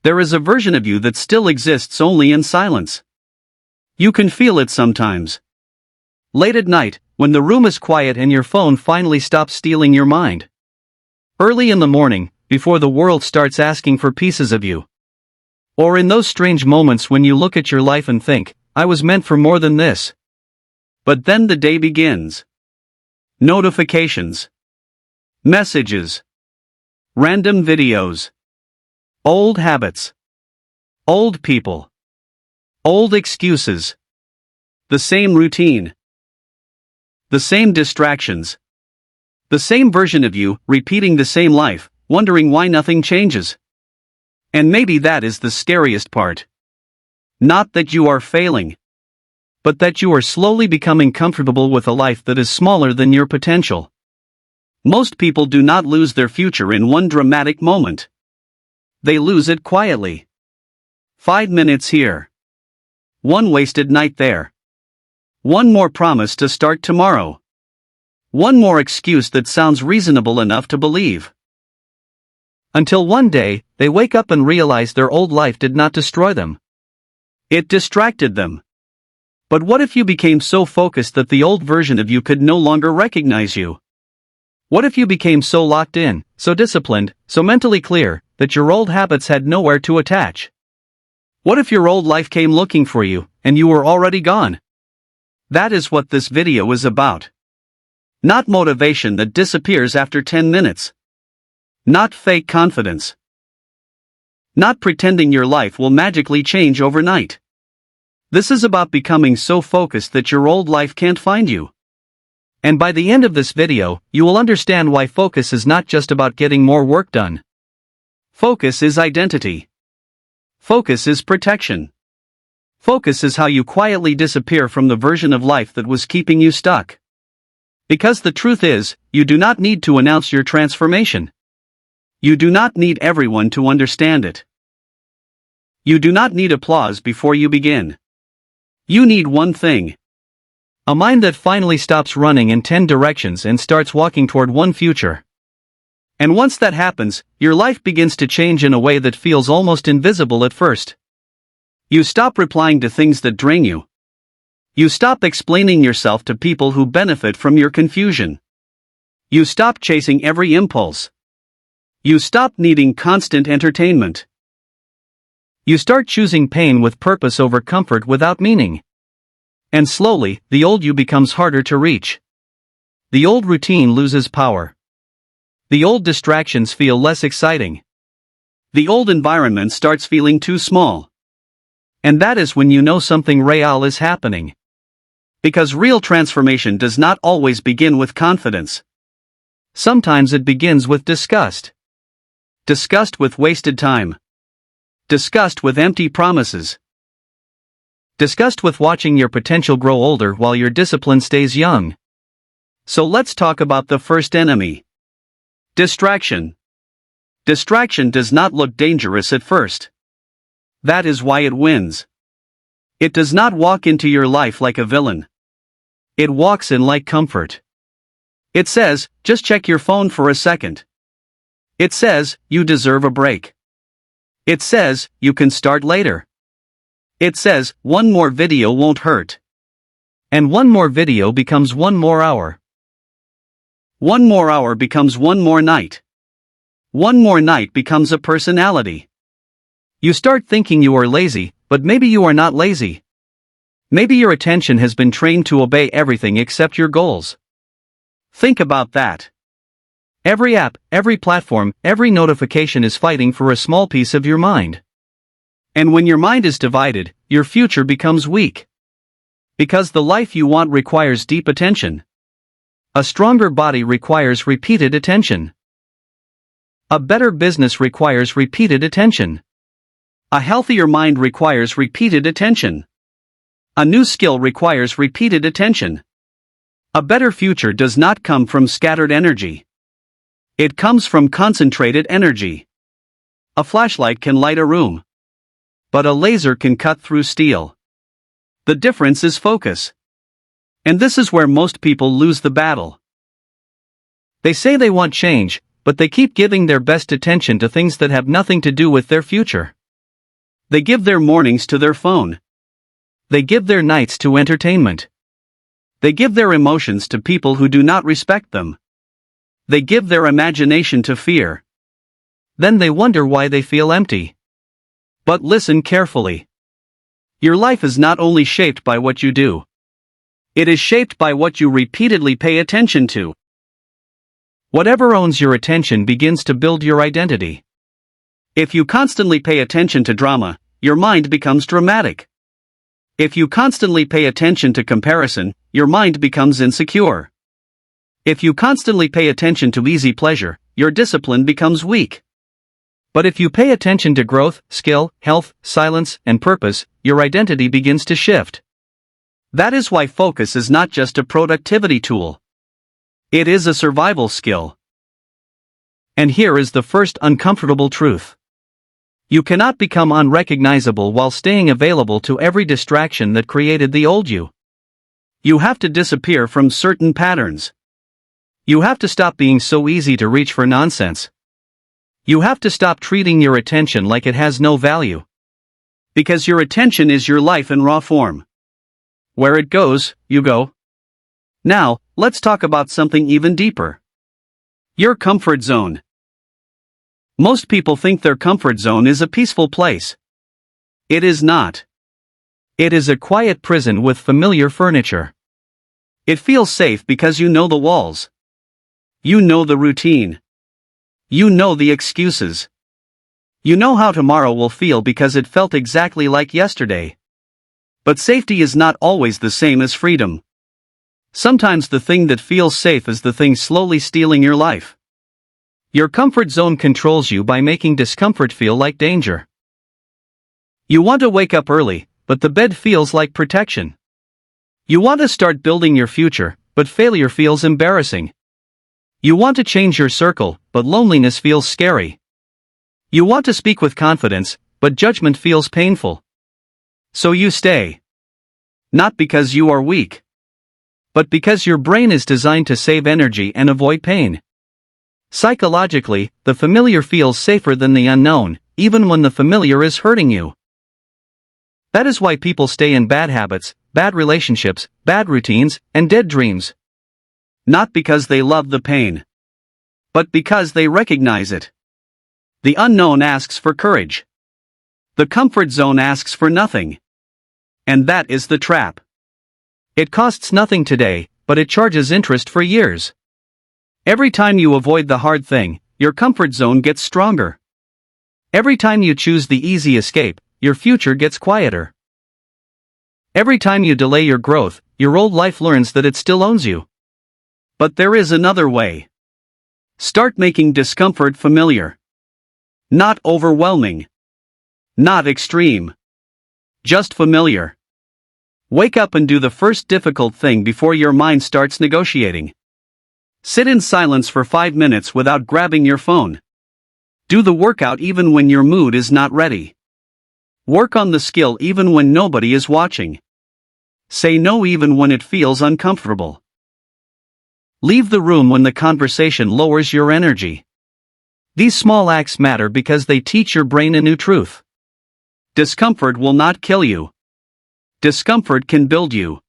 There is a version of you that still exists only in silence. You can feel it sometimes. Late at night, when the room is quiet and your phone finally stops stealing your mind. Early in the morning, before the world starts asking for pieces of you. Or in those strange moments when you look at your life and think, I was meant for more than this. But then the day begins. Notifications. Messages. Random videos. Old habits. Old people. Old excuses. The same routine. The same distractions. The same version of you, repeating the same life, wondering why nothing changes. And maybe that is the scariest part. Not that you are failing, but that you are slowly becoming comfortable with a life that is smaller than your potential. Most people do not lose their future in one dramatic moment. They lose it quietly. 5 minutes here. One wasted night there. One more promise to start tomorrow. One more excuse that sounds reasonable enough to believe. Until one day, they wake up and realize their old life did not destroy them. It distracted them. But what if you became so focused that the old version of you could no longer recognize you? What if you became so locked in, so disciplined, so mentally clear, that your old habits had nowhere to attach? What if your old life came looking for you, and you were already gone? That is what this video is about. Not motivation that disappears after 10 minutes. Not fake confidence. Not pretending your life will magically change overnight. This is about becoming so focused that your old life can't find you. And by the end of this video, you will understand why focus is not just about getting more work done. Focus is identity. Focus is protection. Focus is how you quietly disappear from the version of life that was keeping you stuck. Because the truth is, you do not need to announce your transformation. You do not need everyone to understand it. You do not need applause before you begin. You need one thing. A mind that finally stops running in 10 directions and starts walking toward one future. And once that happens, your life begins to change in a way that feels almost invisible at first. You stop replying to things that drain you. You stop explaining yourself to people who benefit from your confusion. You stop chasing every impulse. You stop needing constant entertainment. You start choosing pain with purpose over comfort without meaning. And slowly, the old you becomes harder to reach. The old routine loses power. The old distractions feel less exciting. The old environment starts feeling too small. And that is when you know something real is happening. Because real transformation does not always begin with confidence. Sometimes it begins with disgust. Disgust with wasted time. Disgust with empty promises. Disgust with watching your potential grow older while your discipline stays young. So let's talk about the first enemy. Distraction. Distraction does not look dangerous at first. That is why it wins. It does not walk into your life like a villain. It walks in like comfort. It says, just check your phone for a second. It says, you deserve a break. It says, you can start later. It says, one more video won't hurt. And one more video becomes one more hour. One more hour becomes one more night. One more night becomes a personality. You start thinking you are lazy, but maybe you are not lazy. Maybe your attention has been trained to obey everything except your goals. Think about that. Every app, every platform, every notification is fighting for a small piece of your mind. And when your mind is divided, your future becomes weak. Because the life you want requires deep attention. A stronger body requires repeated attention. A better business requires repeated attention. A healthier mind requires repeated attention. A new skill requires repeated attention. A better future does not come from scattered energy. It comes from concentrated energy. A flashlight can light a room. But a laser can cut through steel. The difference is focus. And this is where most people lose the battle. They say they want change, but they keep giving their best attention to things that have nothing to do with their future. They give their mornings to their phone. They give their nights to entertainment. They give their emotions to people who do not respect them. They give their imagination to fear. Then they wonder why they feel empty. But listen carefully. Your life is not only shaped by what you do. It is shaped by what you repeatedly pay attention to. Whatever owns your attention begins to build your identity. If you constantly pay attention to drama, your mind becomes dramatic. If you constantly pay attention to comparison, your mind becomes insecure. If you constantly pay attention to easy pleasure, your discipline becomes weak. But if you pay attention to growth, skill, health, silence, and purpose, your identity begins to shift. That is why focus is not just a productivity tool. It is a survival skill. And here is the first uncomfortable truth. You cannot become unrecognizable while staying available to every distraction that created the old you. You have to disappear from certain patterns. You have to stop being so easy to reach for nonsense. You have to stop treating your attention like it has no value. Because your attention is your life in raw form. Where it goes, you go. Now, let's talk about something even deeper. Your comfort zone. Most people think their comfort zone is a peaceful place. It is not. It is a quiet prison with familiar furniture. It feels safe because you know the walls. You know the routine. You know the excuses. You know how tomorrow will feel because it felt exactly like yesterday. But safety is not always the same as freedom. Sometimes the thing that feels safe is the thing slowly stealing your life. Your comfort zone controls you by making discomfort feel like danger. You want to wake up early, but the bed feels like protection. You want to start building your future, but failure feels embarrassing. You want to change your circle, but loneliness feels scary. You want to speak with confidence, but judgment feels painful. So you stay. Not because you are weak. But because your brain is designed to save energy and avoid pain. Psychologically, the familiar feels safer than the unknown, even when the familiar is hurting you. That is why people stay in bad habits, bad relationships, bad routines, and dead dreams. Not because they love the pain. But because they recognize it. The unknown asks for courage. The comfort zone asks for nothing. And that is the trap. It costs nothing today, but it charges interest for years. Every time you avoid the hard thing, your comfort zone gets stronger. Every time you choose the easy escape, your future gets quieter. Every time you delay your growth, your old life learns that it still owns you. But there is another way. Start making discomfort familiar. Not overwhelming. Not extreme. Just familiar. Wake up and do the first difficult thing before your mind starts negotiating. Sit in silence for 5 minutes without grabbing your phone. Do the workout even when your mood is not ready. Work on the skill even when nobody is watching. Say no even when it feels uncomfortable. Leave the room when the conversation lowers your energy. These small acts matter because they teach your brain a new truth. Discomfort will not kill you. Discomfort can build you.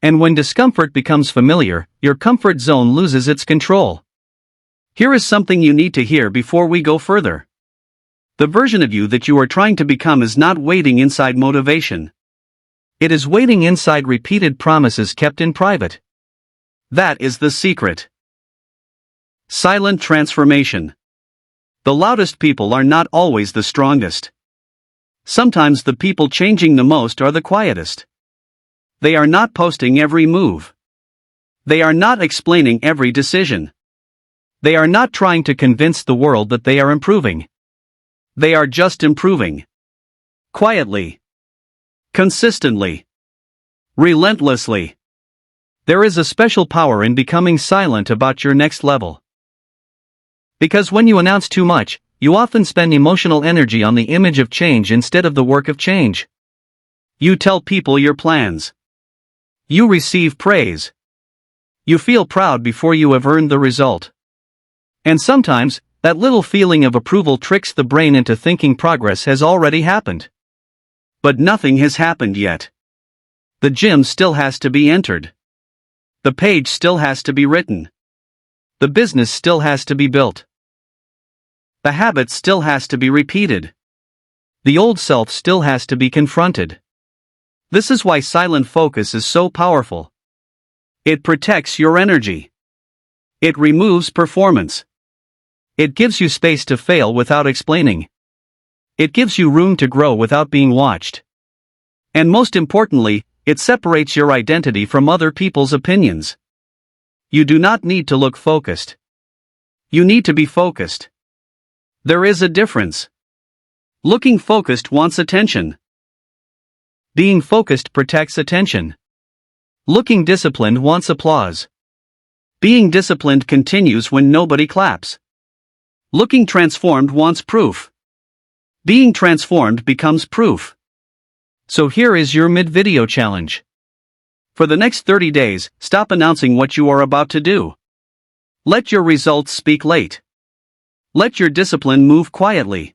And when discomfort becomes familiar, your comfort zone loses its control. Here is something you need to hear before we go further. The version of you that you are trying to become is not waiting inside motivation. It is waiting inside repeated promises kept in private. That is the secret. Silent transformation. The loudest people are not always the strongest. Sometimes the people changing the most are the quietest. They are not posting every move. They are not explaining every decision. They are not trying to convince the world that they are improving. They are just improving. Quietly. Consistently. Relentlessly. There is a special power in becoming silent about your next level. Because when you announce too much, you often spend emotional energy on the image of change instead of the work of change. You tell people your plans. You receive praise. You feel proud before you have earned the result. And sometimes, that little feeling of approval tricks the brain into thinking progress has already happened. But nothing has happened yet. The gym still has to be entered. The page still has to be written. The business still has to be built. The habit still has to be repeated. The old self still has to be confronted. This is why silent focus is so powerful. It protects your energy. It removes performance. It gives you space to fail without explaining. It gives you room to grow without being watched. And most importantly, it separates your identity from other people's opinions. You do not need to look focused. You need to be focused. There is a difference. Looking focused wants attention. Being focused protects attention. Looking disciplined wants applause. Being disciplined continues when nobody claps. Looking transformed wants proof. Being transformed becomes proof. So here is your mid-video challenge. For the next 30 days, stop announcing what you are about to do. Let your results speak late. Let your discipline move quietly.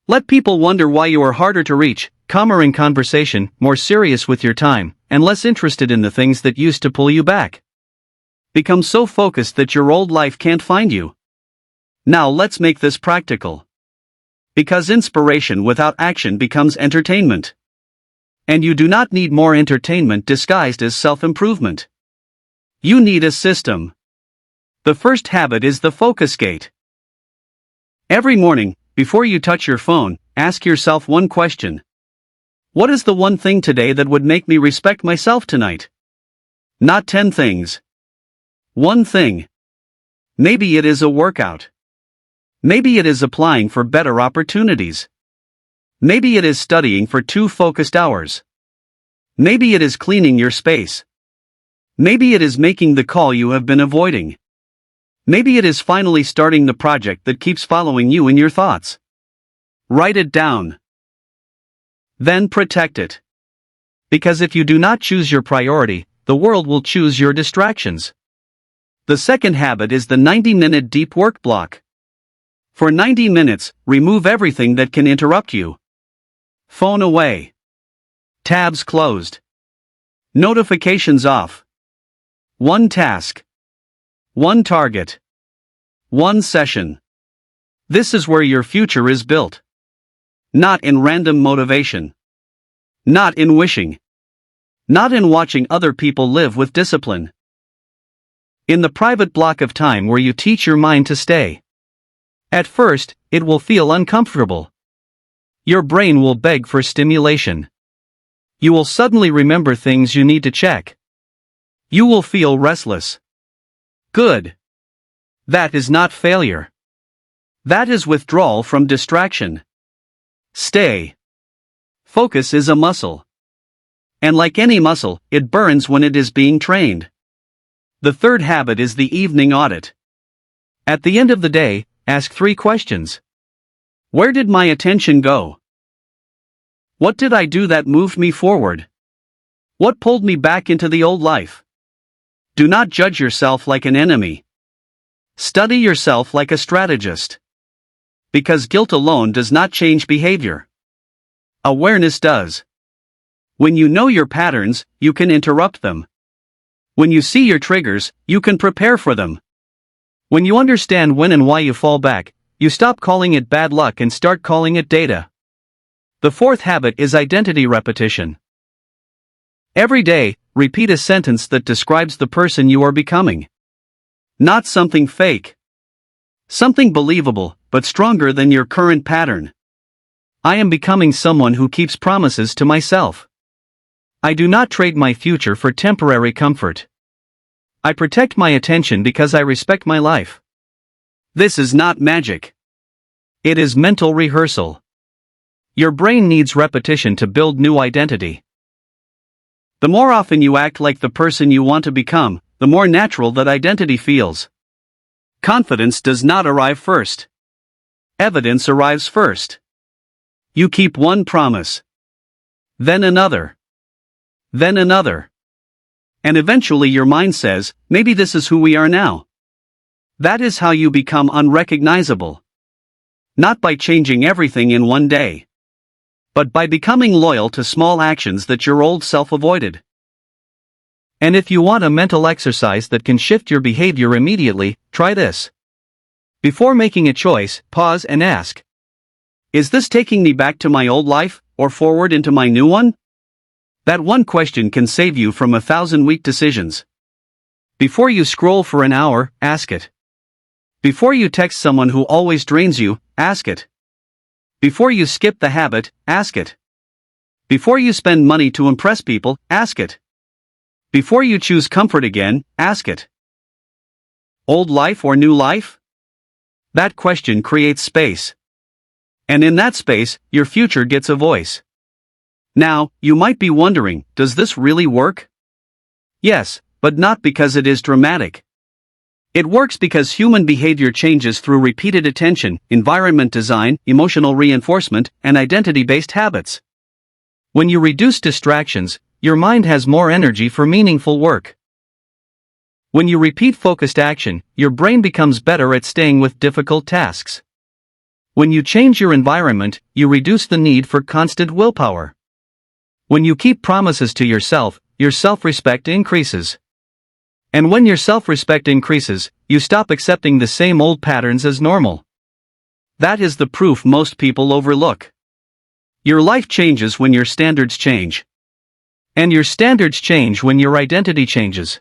Let people wonder why you are harder to reach, calmer in conversation, more serious with your time, and less interested in the things that used to pull you back. Become so focused that your old life can't find you. Now let's make this practical. Because inspiration without action becomes entertainment. And you do not need more entertainment disguised as self-improvement. You need a system. The first habit is the focus gate. Every morning, before you touch your phone, ask yourself one question. What is the one thing today that would make me respect myself tonight? Not 10 things. One thing. Maybe it is a workout. Maybe it is applying for better opportunities. Maybe it is studying for 2 focused hours. Maybe it is cleaning your space. Maybe it is making the call you have been avoiding. Maybe it is finally starting the project that keeps following you in your thoughts. Write it down. Then protect it. Because if you do not choose your priority, the world will choose your distractions. The second habit is the 90-minute deep work block. For 90 minutes, remove everything that can interrupt you. Phone away. Tabs closed. Notifications off. One task. One target. One session. This is where your future is built. Not in random motivation. Not in wishing. Not in watching other people live with discipline. In the private block of time where you teach your mind to stay. At first, it will feel uncomfortable. Your brain will beg for stimulation. You will suddenly remember things you need to check. You will feel restless. Good. That is not failure. That is withdrawal from distraction. Stay. Focus is a muscle. And like any muscle, it burns when it is being trained. The third habit is the evening audit. At the end of the day, ask 3 questions. Where did my attention go? What did I do that moved me forward? What pulled me back into the old life? Do not judge yourself like an enemy. Study yourself like a strategist. Because guilt alone does not change behavior. Awareness does. When you know your patterns, you can interrupt them. When you see your triggers, you can prepare for them. When you understand when and why you fall back, you stop calling it bad luck and start calling it data. The fourth habit is identity repetition. Every day, repeat a sentence that describes the person you are becoming. Not something fake. Something believable, but stronger than your current pattern. I am becoming someone who keeps promises to myself. I do not trade my future for temporary comfort. I protect my attention because I respect my life. This is not magic. It is mental rehearsal. Your brain needs repetition to build new identity. The more often you act like the person you want to become, the more natural that identity feels. Confidence does not arrive first. Evidence arrives first. You keep one promise. Then another. Then another. And eventually your mind says, maybe this is who we are now. That is how you become unrecognizable. Not by changing everything in one day, but by becoming loyal to small actions that your old self avoided. And if you want a mental exercise that can shift your behavior immediately, try this. Before making a choice, pause and ask, is this taking me back to my old life, or forward into my new one? That one question can save you from 1,000 weak decisions. Before you scroll for an hour, ask it. Before you text someone who always drains you, ask it. Before you skip the habit, ask it. Before you spend money to impress people, ask it. Before you choose comfort again, ask it. Old life or new life? That question creates space. And in that space, your future gets a voice. Now, you might be wondering, does this really work? Yes, but not because it is dramatic. It works because human behavior changes through repeated attention, environment design, emotional reinforcement, and identity-based habits. When you reduce distractions, your mind has more energy for meaningful work. When you repeat focused action, your brain becomes better at staying with difficult tasks. When you change your environment, you reduce the need for constant willpower. When you keep promises to yourself, your self-respect increases. And when your self-respect increases, you stop accepting the same old patterns as normal. That is the proof most people overlook. Your life changes when your standards change. And your standards change when your identity changes.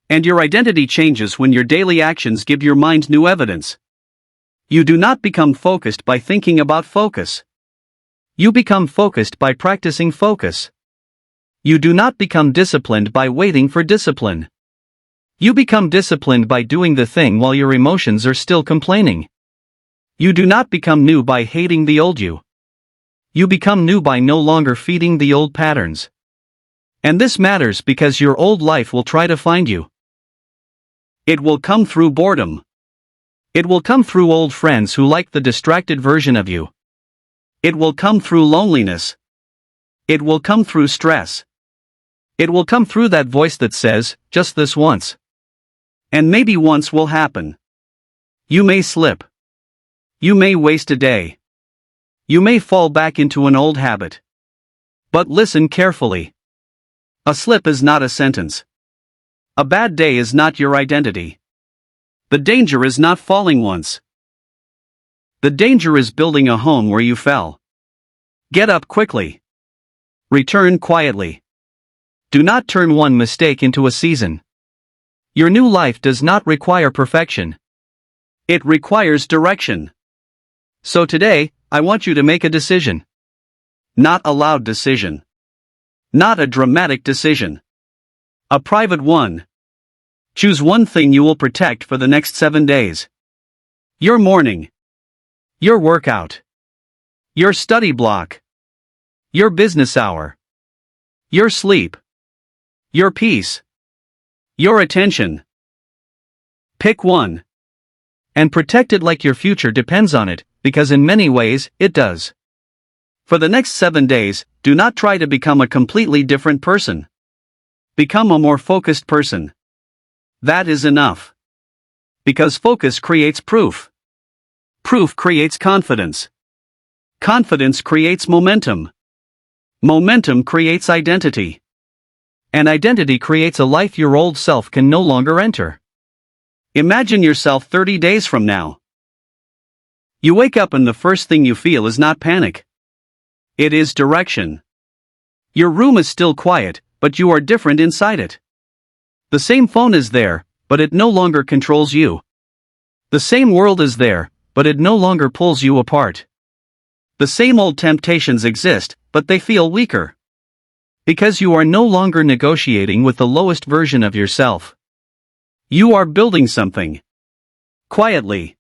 And your identity changes when your daily actions give your mind new evidence. You do not become focused by thinking about focus. You become focused by practicing focus. You do not become disciplined by waiting for discipline. You become disciplined by doing the thing while your emotions are still complaining. You do not become new by hating the old you. You become new by no longer feeding the old patterns. And this matters because your old life will try to find you. It will come through boredom. It will come through old friends who like the distracted version of you. It will come through loneliness. It will come through stress. It will come through that voice that says, just this once. And maybe once will happen. You may slip. You may waste a day. You may fall back into an old habit. But listen carefully. A slip is not a sentence. A bad day is not your identity. The danger is not falling once. The danger is building a home where you fell. Get up quickly. Return quietly. Do not turn one mistake into a season. Your new life does not require perfection. It requires direction. So today, I want you to make a decision. Not a loud decision. Not a dramatic decision. A private one. Choose one thing you will protect for the next 7 days. Your morning. Your workout. Your study block. Your business hour. Your sleep. Your peace. Your attention. Pick one. And protect it like your future depends on it, because in many ways, it does. For the next 7 days, do not try to become a completely different person. Become a more focused person. That is enough. Because focus creates proof. Proof creates confidence. Confidence creates momentum. Momentum creates identity. And identity creates a life your old self can no longer enter. Imagine yourself 30 days from now. You wake up and the first thing you feel is not panic. It is direction. Your room is still quiet, but you are different inside it. The same phone is there, but it no longer controls you. The same world is there, but it no longer pulls you apart. The same old temptations exist, but they feel weaker. Because you are no longer negotiating with the lowest version of yourself. You are building something. Quietly.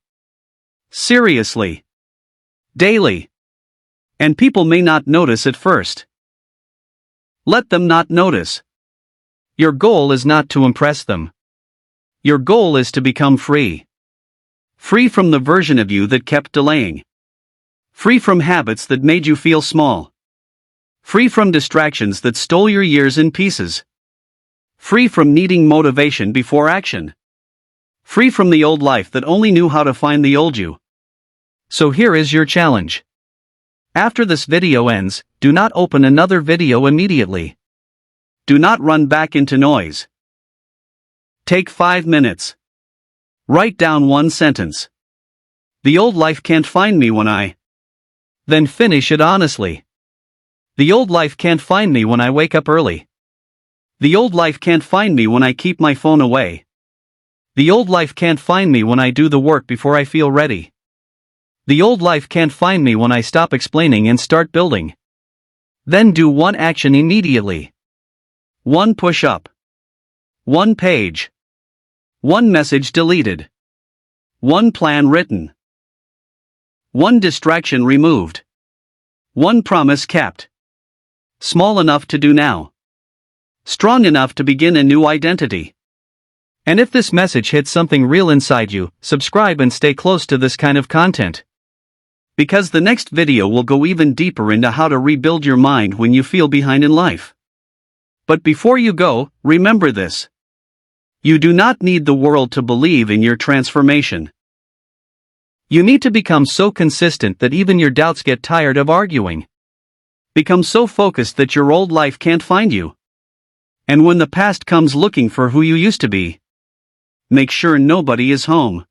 Seriously. Daily. And people may not notice at first. Let them not notice. Your goal is not to impress them. Your goal is to become free. Free from the version of you that kept delaying. Free from habits that made you feel small. Free from distractions that stole your years in pieces. Free from needing motivation before action. Free from the old life that only knew how to find the old you. So here is your challenge. After this video ends, do not open another video immediately. Do not run back into noise. Take 5 minutes. Write down one sentence. The old life can't find me when I. Then finish it honestly. The old life can't find me when I wake up early. The old life can't find me when I keep my phone away. The old life can't find me when I do the work before I feel ready. The old life can't find me when I stop explaining and start building. Then do one action immediately. One push-up. One page. One message deleted. One plan written. One distraction removed. One promise kept. Small enough to do now. Strong enough to begin a new identity. And if this message hits something real inside you, subscribe and stay close to this kind of content. Because the next video will go even deeper into how to rebuild your mind when you feel behind in life. But before you go, remember this. You do not need the world to believe in your transformation. You need to become so consistent that even your doubts get tired of arguing. Become so focused that your old life can't find you. And when the past comes looking for who you used to be, make sure nobody is home.